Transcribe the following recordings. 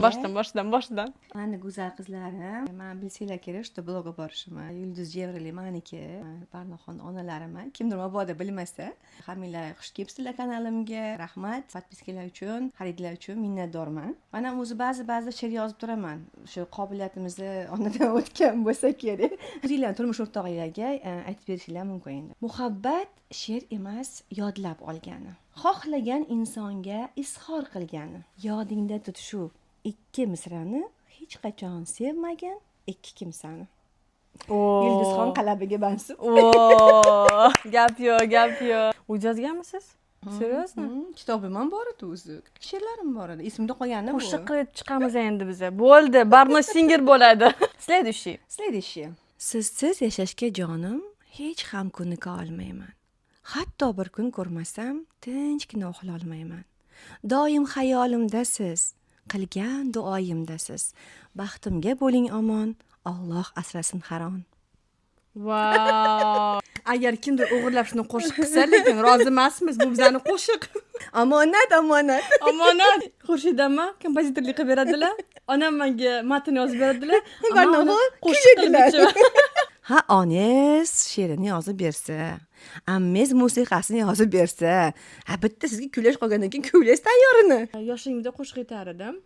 Boshdan. Mani go'zal qizlarim, men bilsanglar kerak, что blogga borishimni. Yulduz Jevrali meniki, Barnoxon onalarim. Kimdir mabodo bilmasa, hammanglar xush kelibsizlar kanalimga. Rahmat, podpiskalar uchun, xaridlar uchun minnatdorman. Men ham o'zi ba'zi she'r yozib turaman. Shu qobiliyatimizni onadan o'tgan bo'lsa kerak. O'zinglar turmush o'rtog'inglarga aytib berishinglar mumkin endi. Muhabbat she'r emas, yodlab olgani. Xohlagan insonga izhor qilgani. Yodingda tut shu ikki misrani hech qachon sevmagan ikki kimsani. Yulduzxon qalabiga mansub. Gap yo'q. O'zi yozganmisiz? Seriozmi? Kitobim ham bor edi o'zi. She'rlarim bor edi. Esimda qolgani bu. Qo'shiq qilib chiqamiz endi biz. Bo'ldi, Barnosh singer bo'ladi. Следующий. Sizsiz yashashga jonim hech ham ko'nika olmayman. Hatto bir kun ko'rmasam, tinchgina uxla olmayman. Doim xayolimda siz, qilgan duoyimda siz. Baxtimga bo'ling omon, Alloh asrasin haron. Vau! Agar kimdir o'g'irlab shuni qo'shiq qilsa, lekin rozi emasmiz, bu bizning qo'shiq. Omonat. Xurshidamma kompozitorlik qilib beradilar. Onam menga matn yozib beradilar. Qo'shiq qiladilar. Ha, onangiz she'rini yozib bersa, ammangiz musiqasini yozib bersa, ha bitta sizga kuylash qolgandan keyin kuylash tayyorini. Yoshligimda qo'shiq aytar edim.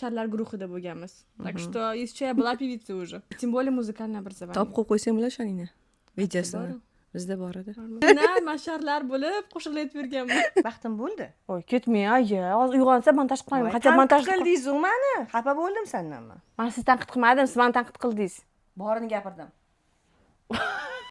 Sharlar guruhida bo'lganmiz. Так что еще я была певицей уже. Тем более музыкальное образование. Top qo'yib qo'ysang bo'lar shuningni. Videosini. Bizda bor edi. Men sharlar bo'lib qo'shiqlar aytib yurganman. Baxtim bo'ldi. Voy, ketmay, aya. Hozir uyg'onsa montaj qilaman. Qachon montaj qildingiz u meni? Xafa bo'ldim sendanmi? Men sizni tanqid qilmadim, siz meni tanqid qildingiz. Borini gapirdim.